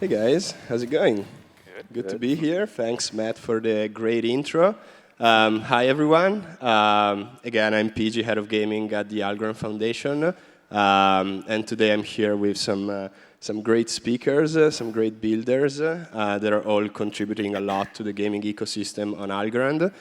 Hey guys, how's it going? Good to be here. Thanks, Matt, for the great intro. Hi, everyone. Again, I'm PG, Head of Gaming at the Algorand Foundation. And today I'm here with some great speakers, some great builders that are all contributing a lot to the gaming ecosystem on Algorand.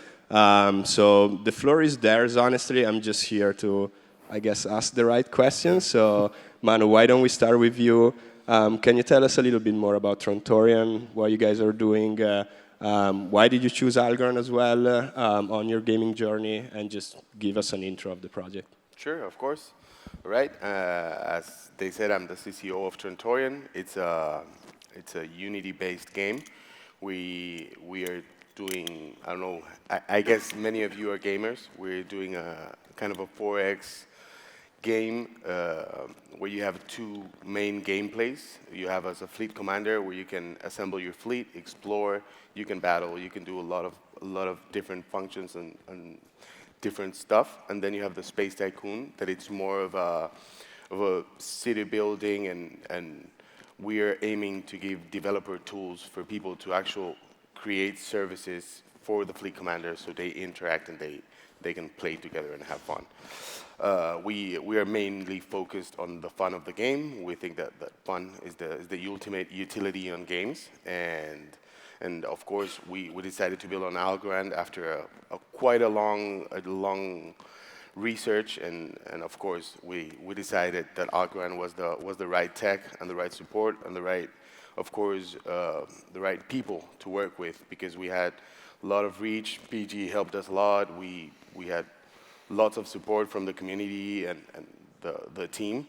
So the floor is theirs, honestly. I'm just here to, I guess, ask the right questions. So, Manu, why don't we start with you? Can you tell us a little bit more about Trontorian, what you guys are doing? Why did you choose Algorand as well on your gaming journey? And just give us an intro of the project. Sure, of course. All right. As they said, I'm the CCO of Trontorian. It's a Unity-based game. We are doing, I don't know, I guess many of you are gamers. We're doing a kind of a 4X game where you have two main gameplays. You have as a fleet commander where you can assemble your fleet, explore, you can battle, you can do a lot of different functions and different stuff. And then you have the space tycoon that it's more of a city building, and we are aiming to give developer tools for people to actually create services for the fleet commander so they interact and they can play together and have fun. We are mainly focused on the fun of the game. We think that fun is the ultimate utility on games, and of course we decided to build on Algorand after quite a long research, and of course we decided that Algorand was the right tech and the right support and the right, of course, the right people to work with, because we had a lot of reach. PG helped us a lot. We had lots of support from the community and the team,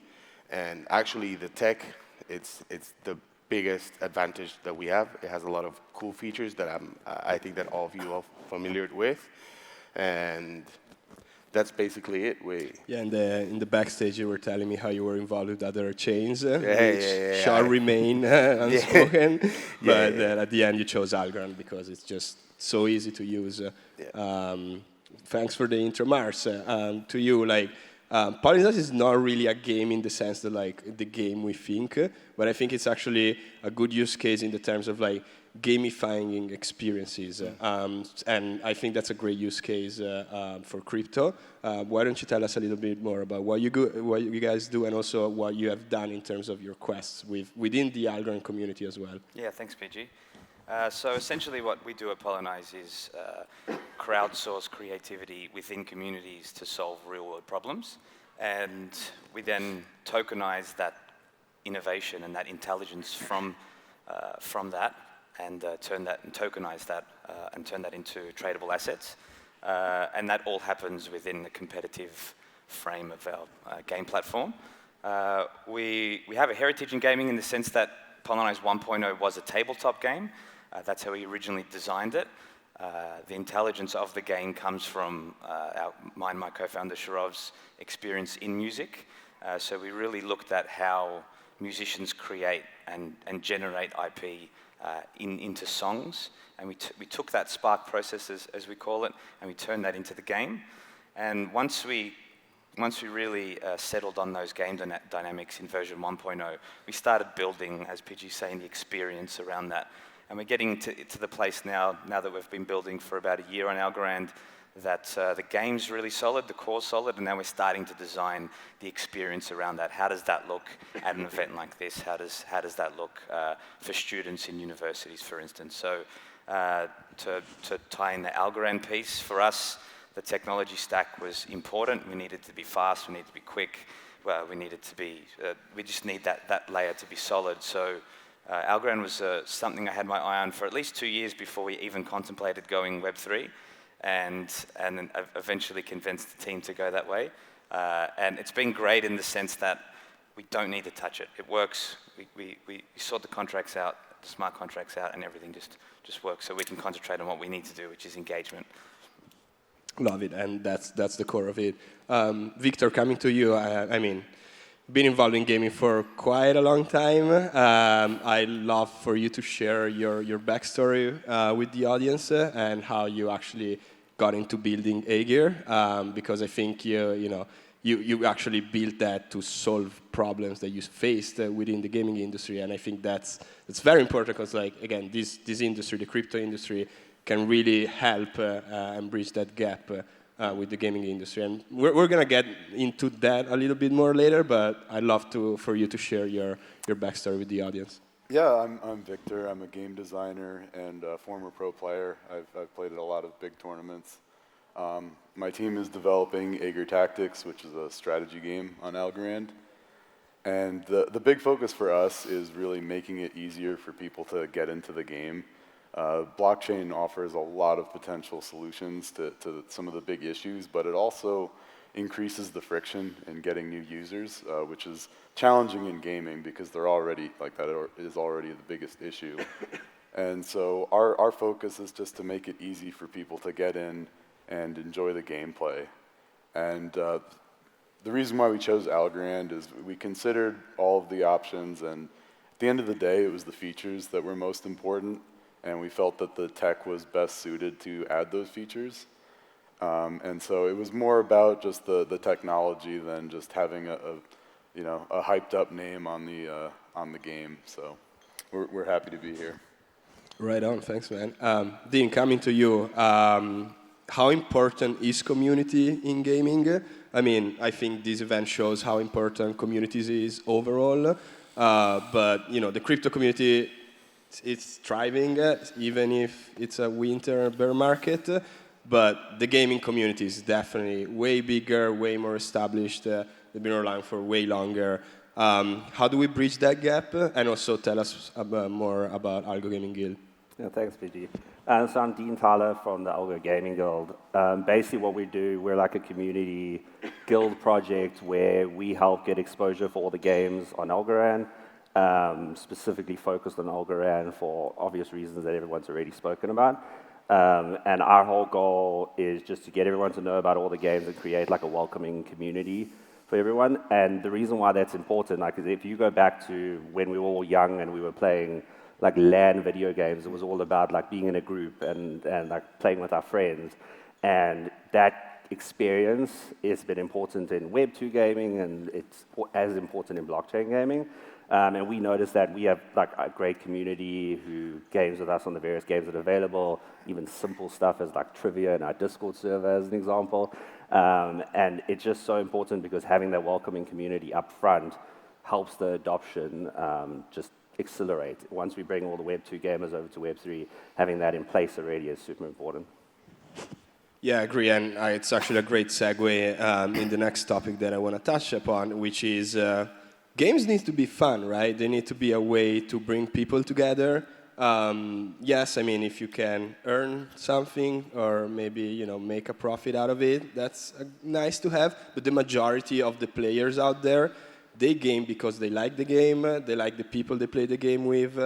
and actually the tech, it's the biggest advantage that we have. It has a lot of cool features that I think that all of you are familiar with, and that's basically it. Yeah, in the backstage you were telling me how you were involved with other chains, which shall remain unspoken, but at the end you chose Algorand because it's just so easy to use. Thanks for the intro, Mars. To you, Polynize is not really a game in the sense that the game we think, but I think it's actually a good use case in the terms of gamifying experiences, and I think that's a great use case for crypto. Why don't you tell us a little bit more about what you guys do, and also what you have done in terms of your quests within the Algorand community as well? Yeah, thanks, PG. So essentially what we do at Polynize is crowdsource creativity within communities to solve real-world problems. And we then tokenize that innovation and that intelligence from that, and tokenize that and turn that into tradable assets. And that all happens within the competitive frame of our game platform. We have a heritage in gaming in the sense that Polynize 1.0 was a tabletop game. That's how we originally designed it. The intelligence of the game comes from my co-founder Sharov's experience in music. So we really looked at how musicians create and generate IP into songs. And we took that spark process, as we call it, and we turned that into the game. And once we really settled on those game dynamics in version 1.0, we started building, as PG's saying, the experience around that. And we're getting to the place now that we've been building for about a year on Algorand, that the game's really solid, the core's solid, and now we're starting to design the experience around that. How does that look at an event like this? How does that look for students in universities, for instance? So to tie in the Algorand piece, for us, the technology stack was important. We needed to be fast, we needed to be quick, we just need that layer to be solid. So Algorand was something I had my eye on for at least 2 years before we even contemplated going Web3, and then eventually convinced the team to go that way. And it's been great in the sense that we don't need to touch it. It works. We sort the contracts out, the smart contracts out, and everything just works. So we can concentrate on what we need to do, which is engagement. Love it, and that's the core of it. Victor, coming to you, I mean, been involved in gaming for quite a long time. I'd love for you to share your backstory with the audience and how you actually got into building Aegir, because I think you you actually built that to solve problems that you faced within the gaming industry, and I think that's very important because, like, again, this industry, the crypto industry, can really help and bridge that gap with the gaming industry. And we're going to get into that a little bit more later, but I'd love for you to share your backstory with the audience. Yeah, I'm Victor. I'm a game designer and a former pro player. I've played at a lot of big tournaments. My team is developing Aegir Tactics, which is a strategy game on Algorand. And the big focus for us is really making it easier for people to get into the game. Blockchain offers a lot of potential solutions to some of the big issues, but it also increases the friction in getting new users, which is challenging in gaming because they're already, like, that is already the biggest issue. And so our focus is just to make it easy for people to get in and enjoy the gameplay. And the reason why we chose Algorand is we considered all of the options, and at the end of the day, it was the features that were most important, and we felt that the tech was best suited to add those features. And so it was more about just the technology than just having a hyped up name on the game. So we're happy to be here. Right on, thanks, man. Dean, coming to you, how important is community in gaming? I mean, I think this event shows how important communities is overall, but the crypto community, it's thriving, even if it's a winter bear market. But the gaming community is definitely way bigger, way more established. They've been around for way longer. How do we bridge that gap? And also tell us more about Algo Gaming Guild. Yeah, thanks, PG. So I'm Dean Tyler from the Algo Gaming Guild. Basically what we do, we're like a community guild project where we help get exposure for all the games on Algorand, specifically focused on Algorand for obvious reasons that everyone's already spoken about. And our whole goal is just to get everyone to know about all the games and create like a welcoming community for everyone. And the reason why that's important, like, is if you go back to when we were all young and we were playing like LAN video games, it was all about like being in a group and like playing with our friends. And that experience has been important in Web 2 gaming, and it's as important in blockchain gaming. And we noticed that we have like a great community who games with us on the various games that are available, even simple stuff as like trivia in our Discord server as an example. And it's just so important because having that welcoming community up front helps the adoption just accelerate. Once we bring all the Web 2 gamers over to Web 3, having that in place already is super important. Yeah, I agree, and it's actually a great segue in the next topic that I want to touch upon, which is games need to be fun, right? They need to be a way to bring people together. Yes, I mean, if you can earn something or maybe make a profit out of it, that's nice to have. But the majority of the players out there, they game because they like the game, they like the people they play the game with,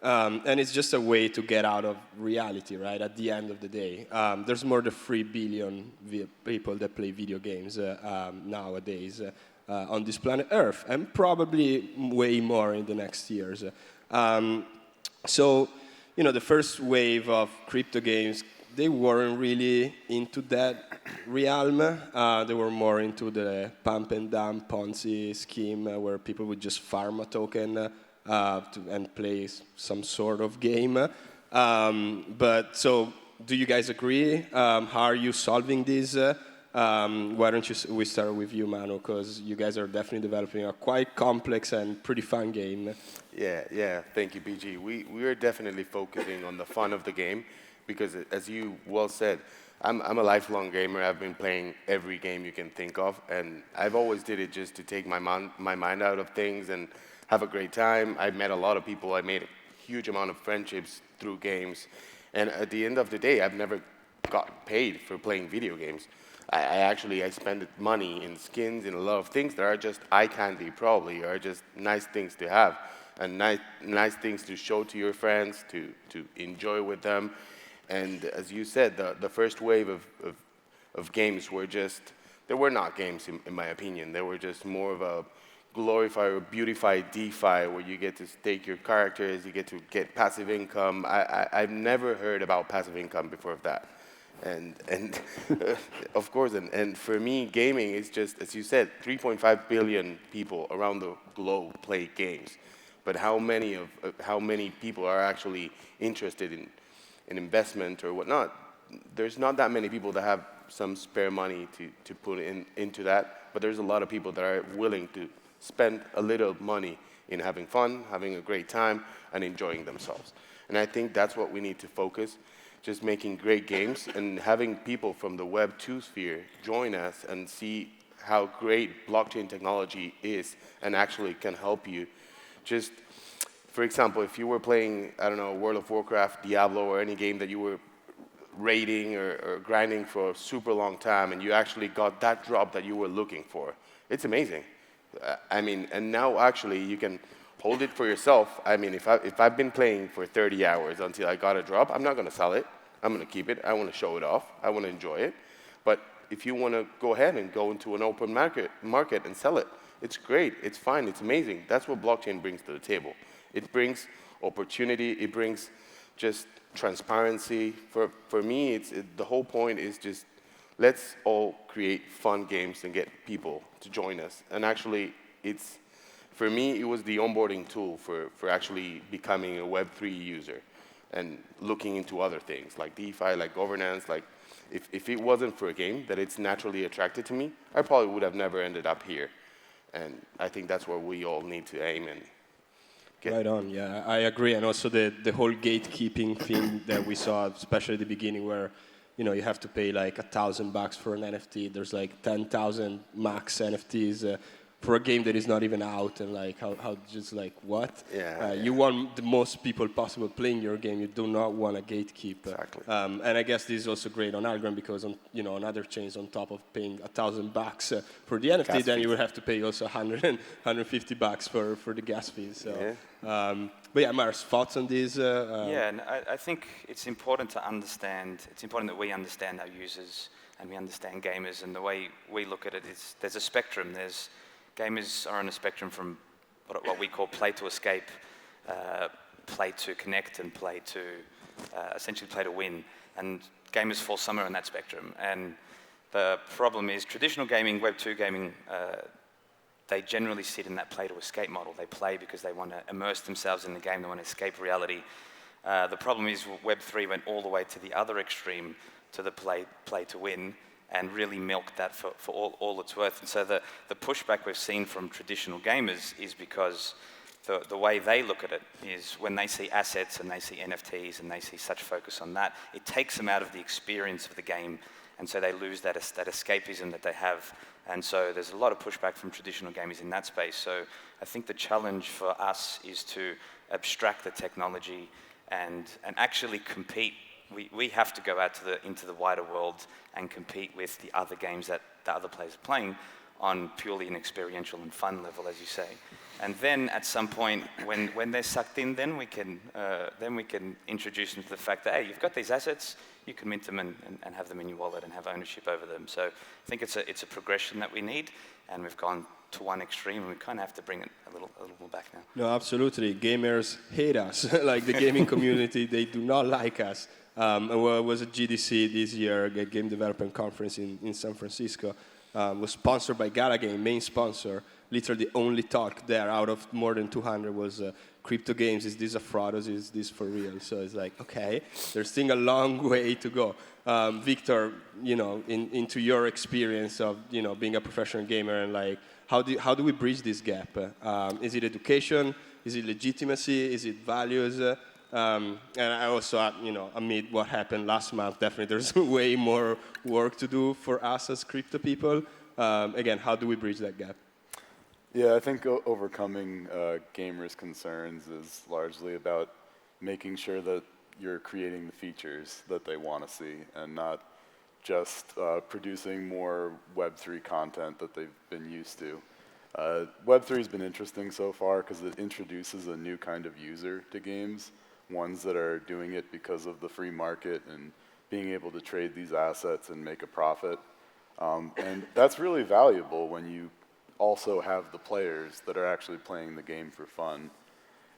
and it's just a way to get out of reality, right, at the end of the day. There's more than 3 billion people that play video games nowadays on this planet Earth, and probably way more in the next years. So, the first wave of crypto games, they weren't really into that realm. They were more into the pump and dump Ponzi scheme where people would just farm a token and play some sort of game. But so, do you guys agree? How are you solving this? Why don't we start with you, Manu, because you guys are definitely developing a quite complex and pretty fun game. Yeah. Thank you, BG. We are definitely focusing on the fun of the game because, as you well said, I'm a lifelong gamer. I've been playing every game you can think of, and I've always did it just to take my mind out of things and have a great time. I've met a lot of people. I made a huge amount of friendships through games, and at the end of the day, I've never got paid for playing video games. I spend money in skins and a lot of things that are just eye candy, probably, or just nice things to have, and nice things to show to your friends, to enjoy with them. And as you said, the first wave of games were they were not games in my opinion. They were just more of a glorified or beautified DeFi where you get to stake your characters, you get to get passive income. I've never heard about passive income before of that. And of course, and for me, gaming is just, as you said, 3.5 billion people around the globe play games. But how many people are actually interested in investment or whatnot? There's not that many people that have some spare money to put into that, but there's a lot of people that are willing to spend a little money in having fun, having a great time, and enjoying themselves. And I think that's what we need to focus, just making great games and having people from the Web 2 sphere join us and see how great blockchain technology is and actually can help you. Just, for example, if you were playing, I don't know, World of Warcraft, Diablo, or any game that you were raiding or grinding for a super long time and you actually got that drop that you were looking for, it's amazing. I mean, and now actually you can hold it for yourself. I mean, if I've been playing for 30 hours until I got a drop, I'm not going to sell it. I'm going to keep it. I want to show it off. I want to enjoy it. But if you want to go ahead and go into an open market and sell it, it's great. It's fine. It's amazing. That's what blockchain brings to the table. It brings opportunity. It brings just transparency. For me, the whole point is just let's all create fun games and get people to join us. And actually, for me, it was the onboarding tool for actually becoming a Web3 user and looking into other things like DeFi, like governance. Like if it wasn't for a game that it's naturally attracted to me, I probably would have never ended up here. And I think that's where we all need to aim and get. Right on, yeah, I agree. And also the whole gatekeeping thing that we saw, especially at the beginning, where you have to pay like $1,000 for an NFT. There's like 10,000 max NFTs for a game that is not even out, and like how just like what? Yeah, You want the most people possible playing your game. You do not want to gatekeep. Exactly. And I guess this is also great on Algorand because on other chains, on top of paying $1,000 for the NFT, then you would have to pay also $150 for the gas fees. So. Yeah. But yeah, Mars, thoughts on this? Yeah, and I think it's important to understand. It's important that we understand our users and we understand gamers. And the way we look at it is there's a spectrum. Gamers are on a spectrum from what we call play to escape, play to connect, and play to essentially play to win. And gamers fall somewhere on that spectrum. And the problem is traditional gaming, Web 2 gaming, they generally sit in that play to escape model. They play because they want to immerse themselves in the game. They want to escape reality. The problem is Web 3 went all the way to the other extreme, to the play to win, and really milked that for all it's worth. And so the pushback we've seen from traditional gamers is because the way they look at it is when they see assets and they see NFTs and they see such focus on that, it takes them out of the experience of the game, and so they lose that escapism that they have. And so there's a lot of pushback from traditional gamers in that space. So I think the challenge for us is to abstract the technology and actually compete. We have to go out into the wider world and compete with the other games that the other players are playing on purely an experiential and fun level, as you say. And then at some point, when they're sucked in, then we can introduce them to the fact that, hey, you've got these assets, you can mint them and have them in your wallet and have ownership over them. So I think it's a progression that we need, and we've gone to one extreme, and we kind of have to bring it a little more back now. No, absolutely. Gamers hate us. Like the gaming community, they do not like us. I was at GDC this year, a game development conference in San Francisco. Was sponsored by Gala Game, main sponsor. Literally the only talk there out of more than 200 was crypto games. Is this a fraud or is this for real? So it's like, okay, there's still a long way to go. Victor, into your experience of being a professional gamer, and like how do we bridge this gap? Is it education? Is it legitimacy? Is it values? And I also, amid what happened last month, definitely there's way more work to do for us as crypto people. Again, how do we bridge that gap? Yeah, I think overcoming gamers' concerns is largely about making sure that you're creating the features that they want to see and not just producing more Web3 content that they've been used to. Web3 has been interesting so far because it introduces a new kind of user to games, ones that are doing it because of the free market and being able to trade these assets and make a profit. And that's really valuable when you also have the players that are actually playing the game for fun.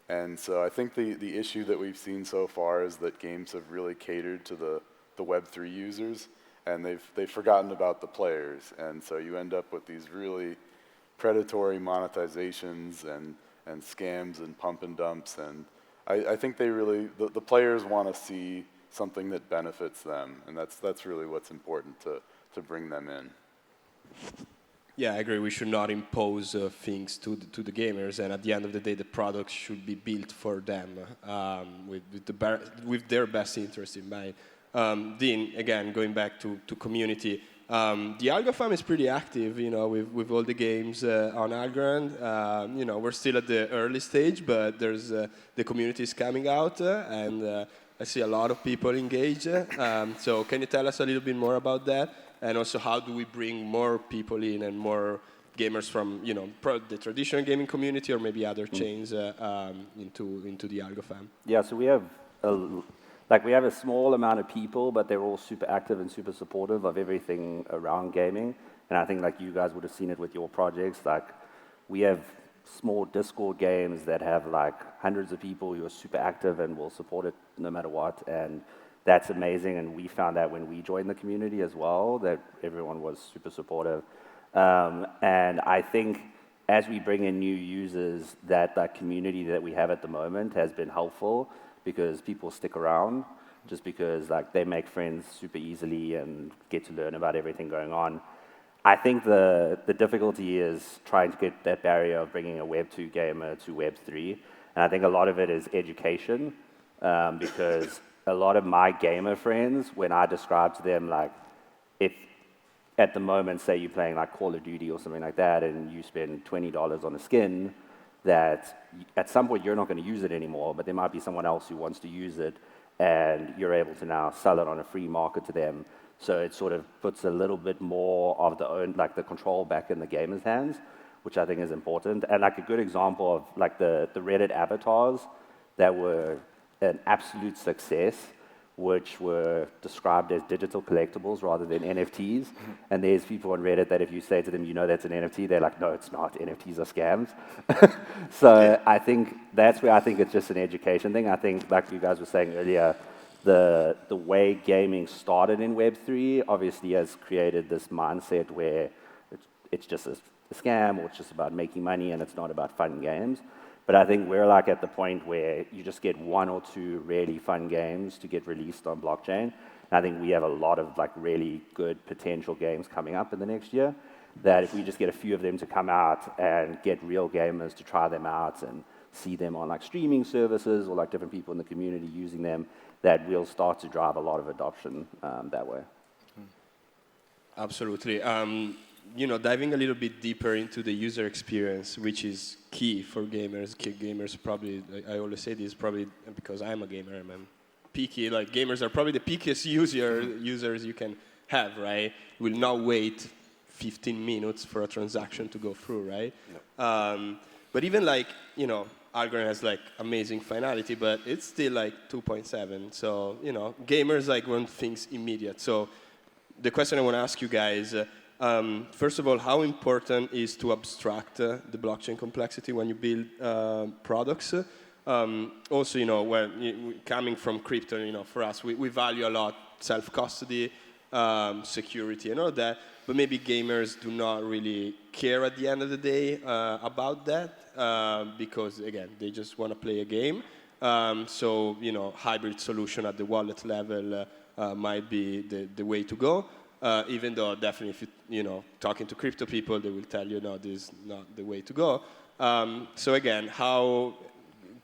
And so I think the issue that we've seen so far is that games have really catered to the the Web3 users, and they've forgotten about the players, and so you end up with these really predatory monetizations and scams and pump and dumps, and I think they really, the players want to see something that benefits them, and that's really what's important to bring them in. Yeah, I agree. We should not impose things to the gamers, and at the end of the day, the product should be built for them with their best interest in mind. Dean, again, going back to community, the Algo Fam is pretty active, with all the games on Algorand. We're still at the early stage, but there's the community is coming out, and I see a lot of people engaged. So can you tell us a little bit more about that? And also, how do we bring more people in and more gamers from, the traditional gaming community or maybe other chains into the Algo Fam? Yeah, so we have a small amount of people, but they're all super active and super supportive of everything around gaming. And I think you guys would have seen it with your projects. We have small Discord games that have hundreds of people who are super active and will support it no matter what. And that's amazing, and we found that when we joined the community as well, that everyone was super supportive. And I think as we bring in new users, that community that we have at the moment has been helpful because people stick around just because they make friends super easily and get to learn about everything going on. I think the difficulty is trying to get that barrier of bringing a Web 2 gamer to Web 3. And I think a lot of it is education because a lot of my gamer friends, when I describe to them, if at the moment, say you're playing Call of Duty or something like that, and you spend $20 on a skin, that at some point you're not going to use it anymore, but there might be someone else who wants to use it, and you're able to now sell it on a free market to them. So it sort of puts a little bit more of the control back in the gamer's hands, which I think is important. And a good example of the Reddit avatars that were an absolute success, which were described as digital collectibles rather than NFTs. And there's people on Reddit that if you say to them, that's an NFT, they're like, no, it's not. NFTs are scams. So I think that's where I think it's just an education thing. I think, like you guys were saying earlier, the way gaming started in Web3 obviously has created this mindset where it's just a scam, or it's just about making money and it's not about fun games. But I think we're at the point where you just get one or two really fun games to get released on blockchain. And I think we have a lot of really good potential games coming up in the next year, that if we just get a few of them to come out and get real gamers to try them out and see them on streaming services or different people in the community using them, that we'll start to drive a lot of adoption that way. Absolutely. Diving a little bit deeper into the user experience, which is key for gamers. Gamers probably, I always say this, probably because I'm a gamer, I'm picky. Gamers are probably the pickiest users you can have, right? Will not wait 15 minutes for a transaction to go through, right? No. But even Algorand has amazing finality, but it's still 2.7. So gamers want things immediate. So the question I want to ask you guys. First of all, how important is to abstract the blockchain complexity when you build products? Also, when coming from crypto, for us, we value a lot self-custody, security, and all that. But maybe gamers do not really care at the end of the day about that because, again, they just want to play a game. So, hybrid solution at the wallet level might be the way to go. Even though definitely if talking to crypto people, they will tell you, no, this is not the way to go. So again,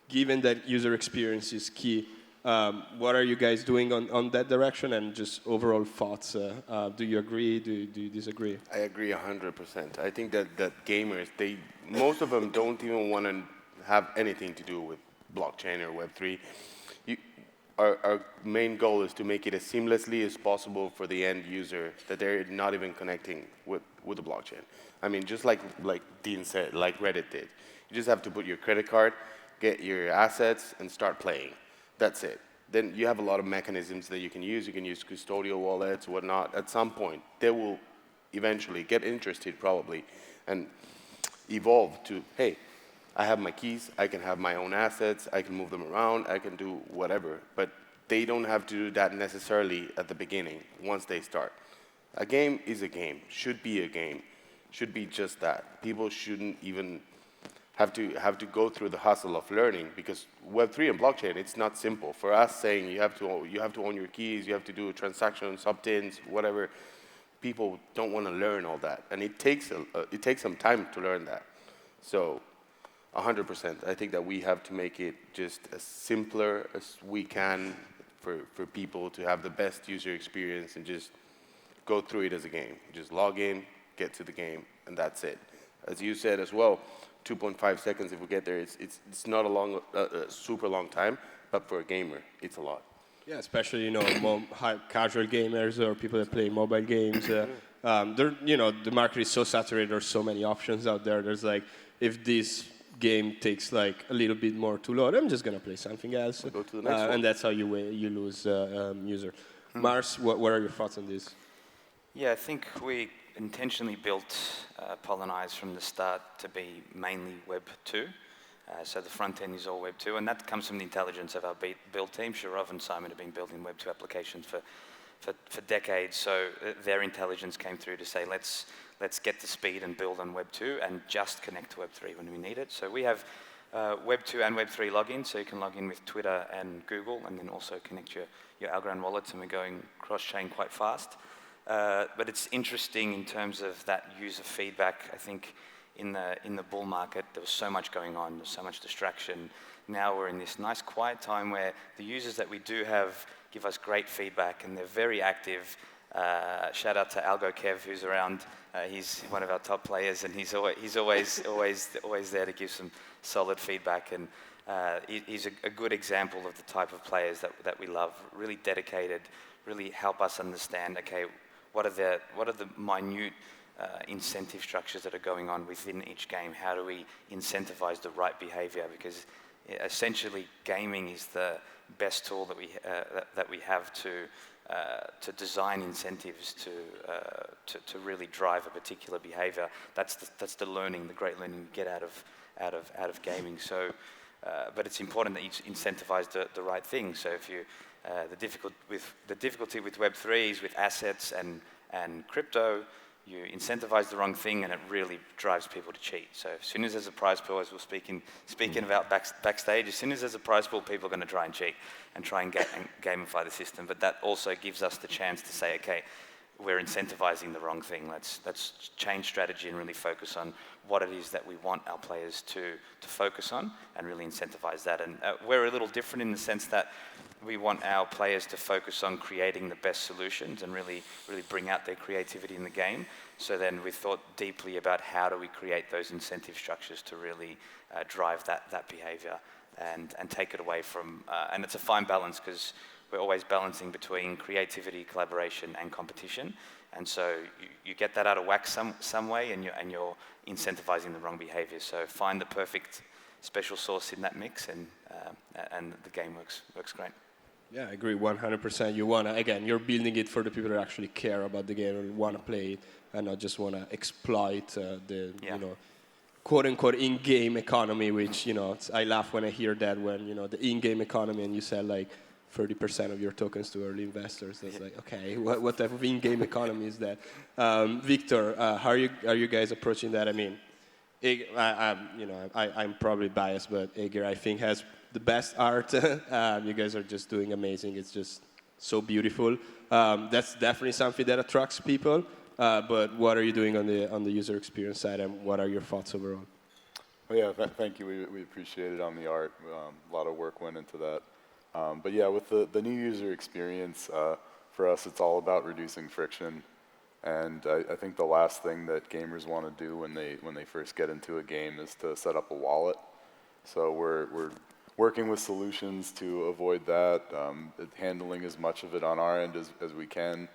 given that user experience is key, what are you guys doing on that direction, and just overall thoughts? Do you agree? Do you disagree? I agree 100%. I think that gamers, most of them don't even want to have anything to do with blockchain or Web3. Our main goal is to make it as seamlessly as possible for the end user, that they're not even connecting with the blockchain. I mean, just like Dean said, like Reddit did. You just have to put your credit card, get your assets, and start playing. That's it. Then you have a lot of mechanisms that you can use. You can use custodial wallets, whatnot. At some point, they will eventually get interested, probably, and evolve to, hey, I have my keys, I can have my own assets, I can move them around, I can do whatever. But they don't have to do that necessarily at the beginning once they start. A game is a game, should be a game, should be just that. People shouldn't even have to go through the hustle of learning, because Web3 and blockchain, it's not simple. For us saying you have to own your keys, you have to do transactions, opt-ins, whatever, people don't want to learn all that, and it takes some time to learn that. So 100%, I think that we have to make it just as simpler as we can for people to have the best user experience and just go through it as a game. Just log in, get to the game, and that's it. As you said as well, 2.5 seconds if we get there, it's not a super long time, but for a gamer, it's a lot. Yeah, especially, you know, casual gamers or people that play mobile games. You know, the market is so saturated, there's so many options out there. There's like, if this game takes like a little bit more to load, I'm just going to play something else. We'll go to the next one. And that's how you lose user. Mars, what are your thoughts on this? Yeah, I think we intentionally built Polynize from the start to be mainly Web 2. So the front end is all Web 2, and that comes from the intelligence of our build team. Shirov and Simon have been building Web 2 applications for decades, so their intelligence came through to say, let's get the speed and build on Web 2 and just connect to Web 3 when we need it. So we have Web 2 and Web 3 login, so you can log in with Twitter and Google, and then also connect your Algorand wallets, and we're going cross-chain quite fast. But it's interesting in terms of that user feedback. I think in the bull market, there was so much going on, there's so much distraction. Now we're in this nice quiet time where the users that we do have give us great feedback, and they're very active. Shout out to Algo Kev, who's around. He's one of our top players, and he's always there to give some solid feedback. And he's a good example of the type of players that we love. Really dedicated, really help us understand. Okay, what are the minute incentive structures that are going on within each game? How do we incentivize the right behavior? Because essentially, gaming is the best tool that we have to design incentives to really drive a particular behavior. That's the learning, the great learning you get out of gaming. So, but it's important that you incentivize the right thing. So if you the difficulty with Web3 is with assets and crypto, you incentivize the wrong thing and it really drives people to cheat. So as soon as there's a prize pool, as we're speaking about backstage, as soon as there's a prize pool, people are going to try and cheat and try and gamify the system. But that also gives us the chance to say, okay, we're incentivizing the wrong thing. Let's change strategy and really focus on what it is that we want our players to focus on and really incentivize that. And we're a little different in the sense that we want our players to focus on creating the best solutions and really bring out their creativity in the game. So then we thought deeply about how do we create those incentive structures to really drive that behavior and take it away from, and it's a fine balance because we're always balancing between creativity, collaboration, and competition. And so you get that out of whack some way, and you're incentivizing the wrong behavior. So find the perfect special sauce in that mix, and the game works great. Yeah, I agree 100%. You're building it for the people that actually care about the game and want to play it, and not just want to exploit the quote-unquote in-game economy, which, I laugh when I hear that, when, the in-game economy, and you sell like 30% of your tokens to early investors. That's like, okay, what type of in-game economy is that? Victor, how are you guys approaching that? I mean, I'm probably biased, but Aegir, I think, has the best art. You guys are just doing amazing. It's just so beautiful. That's definitely something that attracts people. But what are you doing on the user experience side, and what are your thoughts overall? Well, yeah, thank you. We appreciate it on the art. A lot of work went into that. But yeah, with the new user experience, for us, it's all about reducing friction. And I think the last thing that gamers want to do when they first get into a game is to set up a wallet. So we're working with solutions to avoid that, handling as much of it on our end as we can.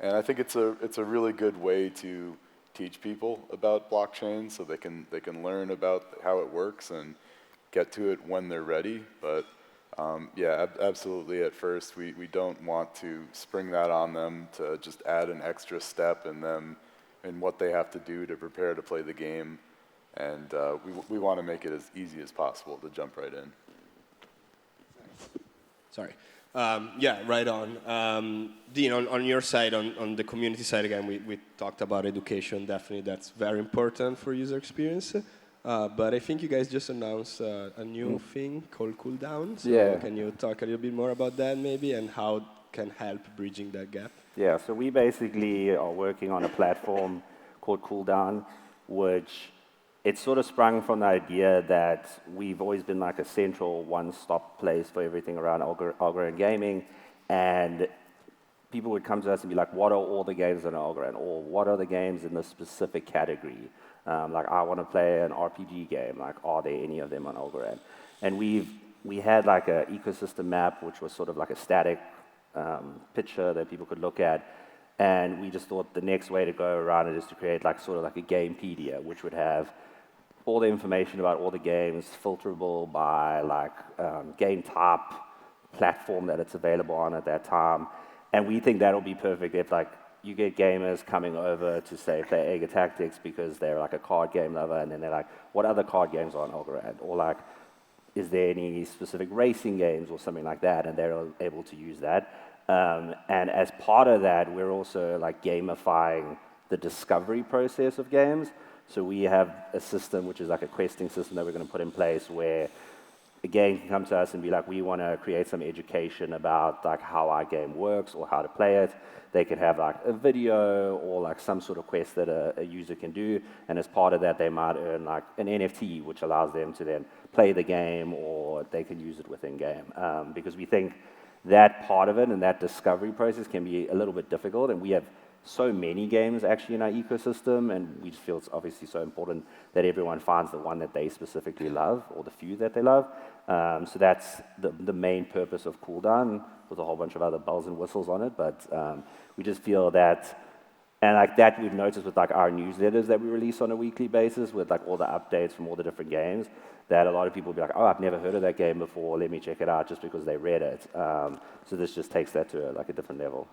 And I think it's a really good way to teach people about blockchain so they can learn about how it works and get to it when they're ready. But yeah, absolutely. At first, we don't want to spring that on them to just add an extra step in them in what they have to do to prepare to play the game. And we want to make it as easy as possible to jump right in. Sorry. Yeah, right on. Dean, on your side, on the community side, again, we talked about education. Definitely, that's very important for user experience. But I think you guys just announced a new thing called Cooldown. So Yeah. can you talk a little bit more about that, maybe, and how it can help bridging that gap? Yeah, so we basically are working on a platform called Cooldown, which it sort of sprung from the idea that we've always been like a central one-stop place for everything around Algorand gaming, and people would come to us and be like, what are all the games in Algorand, or what are the games in this specific category? Like, I want to play an RPG game, like, are there any of them on Algorand? And we had like an ecosystem map, which was sort of like a static picture that people could look at, and we just thought the next way to go around it is to create like sort of like a Gamepedia, which would have all the information about all the games, filterable by like game type, platform that it's available on at that time. And we think that'll be perfect if like you get gamers coming over to say play Ager Tactics because they're like a card game lover, and then they're like, what other card games are on Algorand? Or like, is there any specific racing games or something like that? And they're able to use that. And as part of that, we're also like gamifying the discovery process of games. So we have a system which is like a questing system that we're going to put in place where a game can come to us and be like, we want to create some education about like how our game works or how to play it. They can have like a video or like some sort of quest that a user can do, and as part of that they might earn like an NFT, which allows them to then play the game, or they can use it within game. Because we think that part of it and that discovery process can be a little bit difficult, and we have so many games actually in our ecosystem, and we just feel it's obviously so important that everyone finds the one that they specifically love, or the few that they love. So that's the main purpose of Cooldown, with a whole bunch of other bells and whistles on it. But we just feel that, and like that we've noticed with like our newsletters that we release on a weekly basis with like all the updates from all the different games, that a lot of people will be like, oh, I've never heard of that game before, let me check it out, just because they read it. So this just takes that to like a different level.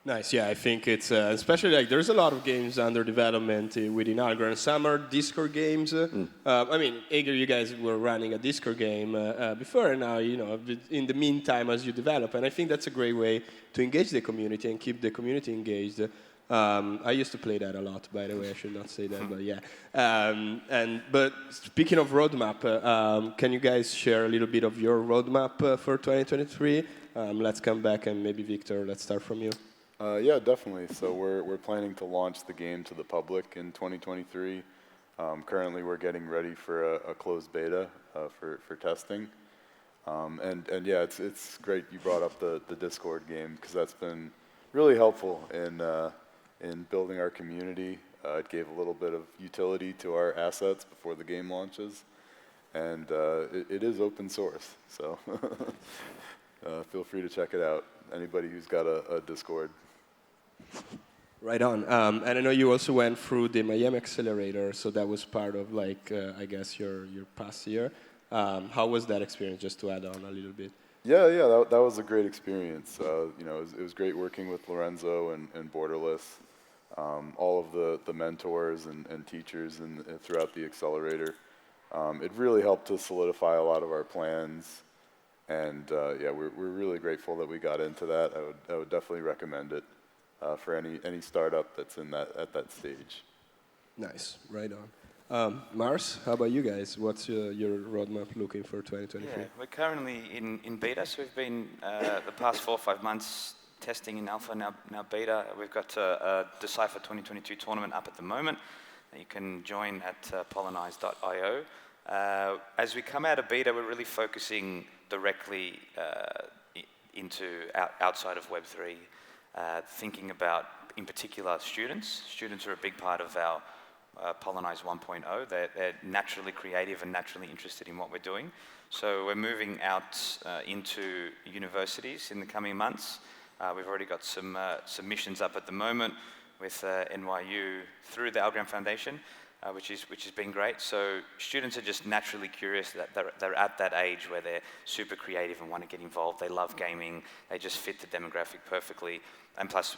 Nice, yeah, I think it's, especially like there's a lot of games under development within Algorand. Some are Discord games. I mean, Ager, you guys were running a Discord game before, and now, you know, in the meantime as you develop. And I think that's a great way to engage the community and keep the community engaged. I used to play that a lot, by the way, I should not say that, but yeah. But speaking of roadmap, can you guys share a little bit of your roadmap for 2023? Let's come back, and maybe Victor, let's start from you. Yeah, definitely. So we're planning to launch the game to the public in 2023. Currently, we're getting ready for a closed beta for testing. And yeah, it's great you brought up the Discord game, because that's been really helpful in building our community. It gave a little bit of utility to our assets before the game launches, and it is open source. So feel free to check it out. Anybody who's got a Discord. Right on. And I know you also went through the Miami Accelerator, so that was part of, like, I guess, your past year. How was that experience, just to add on a little bit? Yeah, that was a great experience. You know, it was great working with Lorenzo and Borderless, all of the mentors and teachers throughout the accelerator. It really helped to solidify a lot of our plans. And yeah, we're really grateful that we got into that. I would definitely recommend it for any startup that's at that stage. Nice, right on. Mars, how about you guys? What's your roadmap looking for 2023? Yeah, we're currently in beta, so we've been the past 4 or 5 months testing in alpha, now beta. We've got a Decipher 2022 tournament up at the moment that you can join at polynize.io. As we come out of beta, we're really focusing directly into outside of Web3, thinking about, in particular, students. Students are a big part of our Polynize 1.0. They're naturally creative and naturally interested in what we're doing. So we're moving out into universities in the coming months. We've already got some submissions up at the moment with NYU through the Algorand Foundation, which has been great. So students are just naturally curious. That they're at that age where they're super creative and want to get involved. They love gaming. They just fit the demographic perfectly. And plus,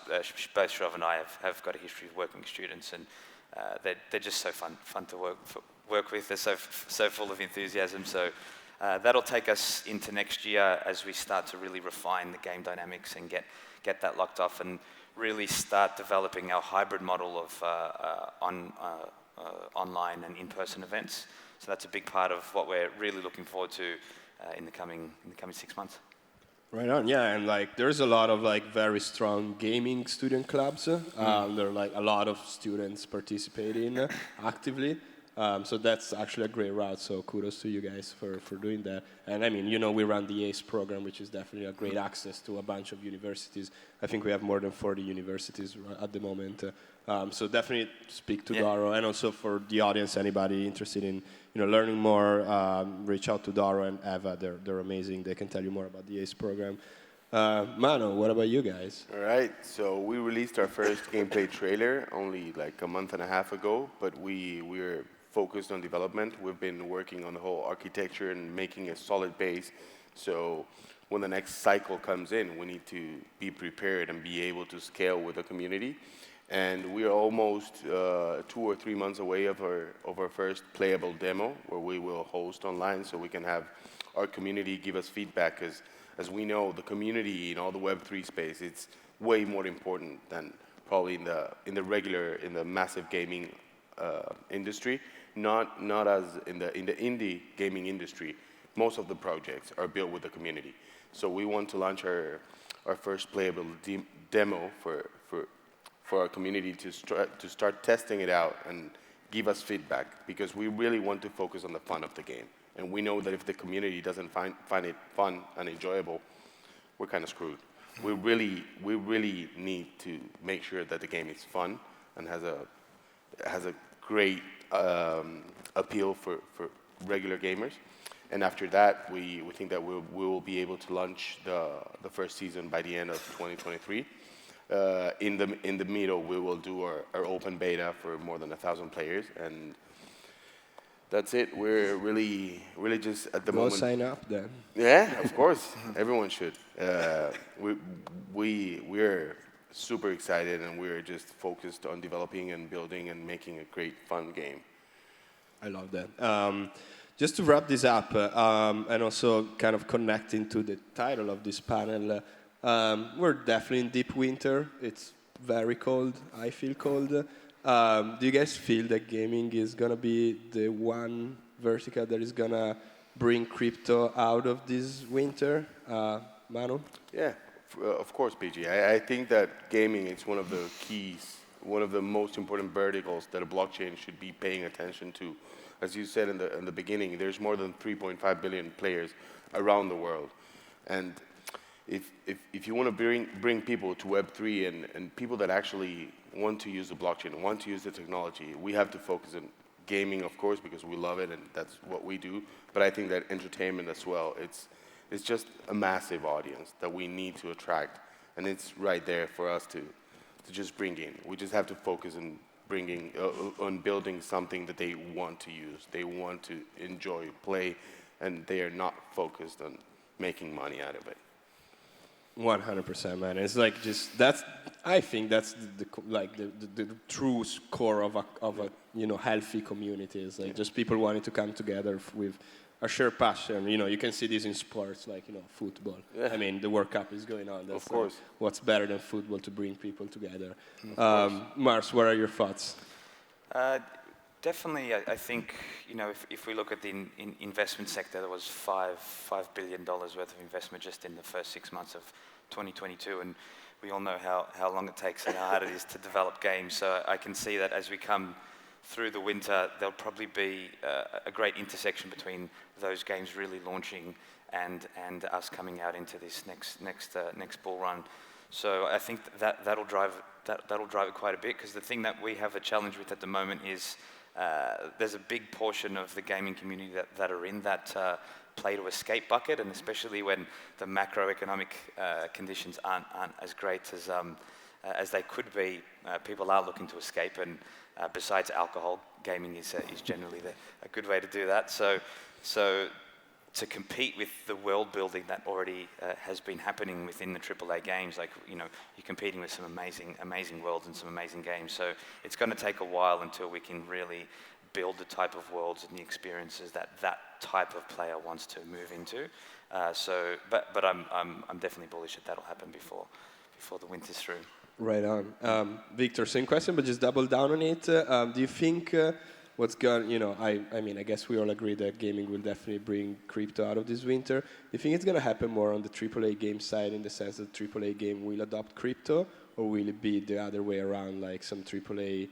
both Shrov and I have got a history of working with students, and they're just so fun to work with. They're so full of enthusiasm. So That'll take us into next year as we start to really refine the game dynamics and get that locked off and really start developing our hybrid model of online and in-person events. So that's a big part of what we're really looking forward to in the coming 6 months. Right on, yeah, and like there's a lot of like very strong gaming student clubs. There are like a lot of students participating actively. So that's actually a great route. So kudos to you guys for doing that. And I mean, you know, we run the ACE program, which is definitely a great access to a bunch of universities. I think we have more than 40 universities at the moment. So definitely speak to Daro, and also for the audience, anybody interested in learning more, reach out to Daro and Eva. They're amazing. They can tell you more about the ACE program. Manu, what about you guys? All right, so we released our first gameplay trailer only like a month and a half ago, but we're focused on development. We've been working on the whole architecture and making a solid base. So when the next cycle comes in, we need to be prepared and be able to scale with the community. And we are almost 2 or 3 months away of our first playable demo, where we will host online so we can have our community give us feedback. Because as we know, the community in all the Web3 space, it's way more important than probably in the massive gaming industry. Not as in the indie gaming industry. Most of the projects are built with the community. So we want to launch our first playable demo for our community to start testing it out and give us feedback, because we really want to focus on the fun of the game. And we know that if the community doesn't find it fun and enjoyable, we're kind of screwed. We really need to make sure that the game is fun and has a great appeal for regular gamers. And after that, we think that we will be able to launch the first season by the end of 2023. In the middle, we will do our open beta for more than 1,000 players, and that's it. We're really just at the moment. Go sign up then. Yeah, of course, everyone should. We're super excited, and we're just focused on developing and building and making a great, fun game. I love that. Just to wrap this up, and also kind of connecting to the title of this panel, we're definitely in deep winter. It's very cold. I feel cold. Do you guys feel that gaming is going to be the one vertical that is going to bring crypto out of this winter? Manu? Yeah, of course, PG. I think that gaming is one of the keys, one of the most important verticals that a blockchain should be paying attention to. As you said in the beginning, there's more than 3.5 billion players around the world. And if you want to bring people to Web3 and people that actually want to use the blockchain, want to use the technology, we have to focus on gaming, of course, because we love it and that's what we do. But I think that entertainment as well, it's just a massive audience that we need to attract. And it's right there for us to just bring in. We just have to focus on on building something that they want to use, they want to enjoy, play, and they are not focused on making money out of it. 100%, man. It's like I think that's the true core of a healthy community. It's like just people wanting to come together with a shared passion. You can see this in sports like football. Yeah. I mean, the World Cup is going on. That's, of course. What's better than football to bring people together? Mars, what are your thoughts? Definitely, I think if we look at the investment sector, there was $5 billion worth of investment just in the first 6 months of 2022, and we all know how long it takes and how hard it is to develop games. So I can see that as we come through the winter, there'll probably be a great intersection between those games really launching and us coming out into this next bull run. So I think that'll drive it quite a bit, because the thing that we have a challenge with at the moment is there's a big portion of the gaming community that are in that play to escape bucket, and especially when the macroeconomic conditions aren't as great as they could be, people are looking to escape, and besides alcohol, gaming is generally a good way to do that. So to compete with the world building that already has been happening within the AAA games, like you're competing with some amazing worlds and some amazing games. So it's going to take a while until we can really build the type of worlds and the experiences that that type of player wants to move into. But I'm definitely bullish that that'll happen before the winter's through. Right on. Victor, same question, but just double down on it. Do you think what's going, I mean, I guess we all agree that gaming will definitely bring crypto out of this winter. Do you think it's going to happen more on the AAA game side in the sense that AAA game will adopt crypto, or will it be the other way around, like some AAA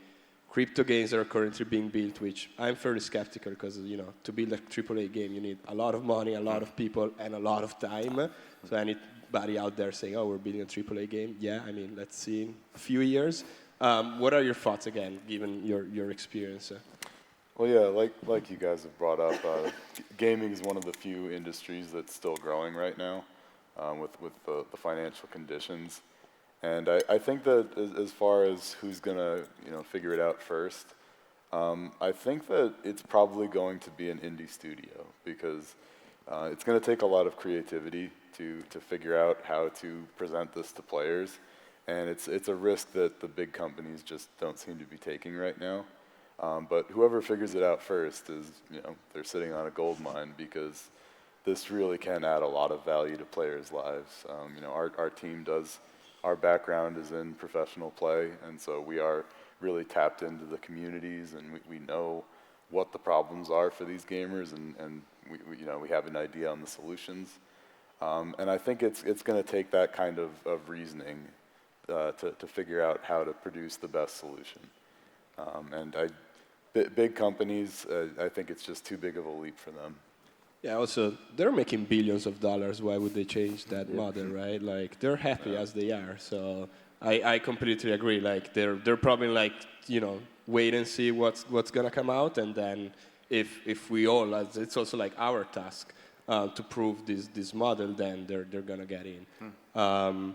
crypto games that are currently being built, which I'm fairly skeptical because, to build a AAA game, you need a lot of money, a lot of people, and a lot of time. So anybody out there saying, oh, we're building a AAA game, yeah, I mean, let's see in a few years. What are your thoughts, again, given your experience? Well, yeah, like you guys have brought up, gaming is one of the few industries that's still growing right now with the financial conditions. And I think that as far as who's going to figure it out first, I think that it's probably going to be an indie studio because it's going to take a lot of creativity to figure out how to present this to players. And it's a risk that the big companies just don't seem to be taking right now. But whoever figures it out first is, they're sitting on a gold mine because this really can add a lot of value to players' lives. Our team does. Our background is in professional play, and so we are really tapped into the communities, and we know what the problems are for these gamers, and we have an idea on the solutions. And I think it's going to take that kind of reasoning to figure out how to produce the best solution. Big companies, I think it's just too big of a leap for them. Yeah, also, they're making billions of dollars. Why would they change that model, right? Like, they're happy as they are. So I completely agree. Like, they're probably like, wait and see what's going to come out. And then if we all, it's also like our task to prove this model, then they're going to get in.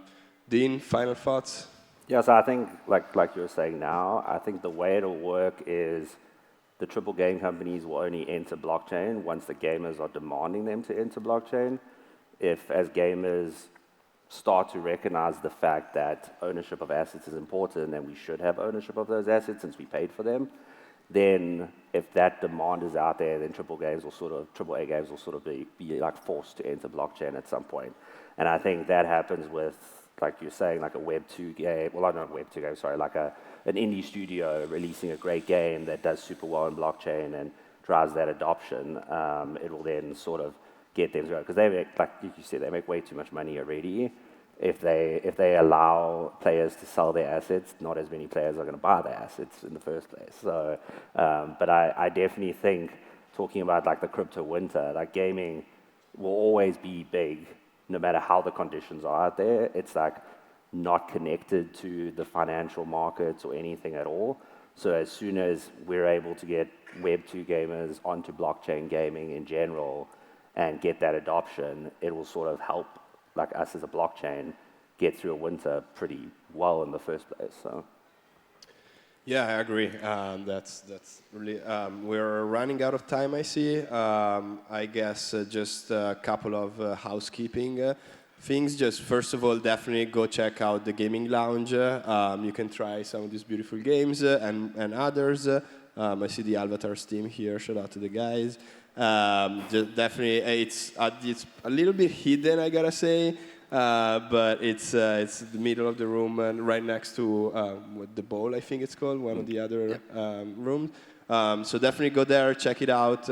Dean, final thoughts? Yeah, so I think, like you're saying now, I think the way it'll work is the triple game companies will only enter blockchain once the gamers are demanding them to enter blockchain. If, as gamers, start to recognize the fact that ownership of assets is important and we should have ownership of those assets since we paid for them, then if that demand is out there, then AAA games will sort of be like forced to enter blockchain at some point. And I think that happens with, like you're saying, like a Web 2 game, well, not a Web 2 game, sorry, like an indie studio releasing a great game that does super well in blockchain and drives that adoption. It will then sort of get them to go, because they make, like you said, they make way too much money already. If they allow players to sell their assets, not as many players are going to buy their assets in the first place. So, but I definitely think, talking about like the crypto winter, like gaming will always be big, no matter how the conditions are out there. It's like not connected to the financial markets or anything at all. So as soon as we're able to get Web 2 gamers onto blockchain gaming in general and get that adoption, it will sort of help like us as a blockchain get through a winter pretty well in the first place. So. Yeah, I agree. That's really. We're running out of time, I see. I guess just a couple of housekeeping things. Just first of all, definitely go check out the gaming lounge. You can try some of these beautiful games and others. I see the Avatars team here. Shout out to the guys. Definitely, it's a little bit hidden, I gotta say. But it's the middle of the room and right next to the bowl, I think it's called, one of the other rooms. So definitely go there, check it out,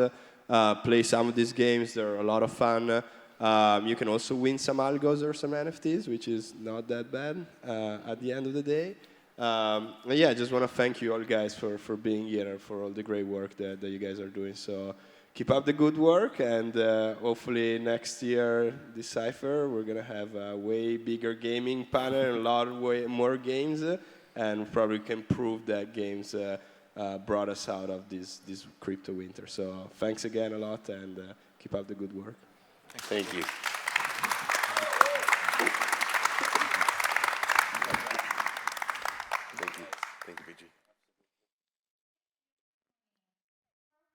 play some of these games. They're a lot of fun. You can also win some Algos or some NFTs, which is not that bad at the end of the day. Yeah, I just want to thank you all guys for being here and for all the great work that you guys are doing. So keep up the good work, and hopefully next year, Decipher, we're going to have a way bigger gaming panel and a lot of way more games, and probably can prove that games brought us out of this crypto winter. So thanks again a lot, and keep up the good work. Thank you.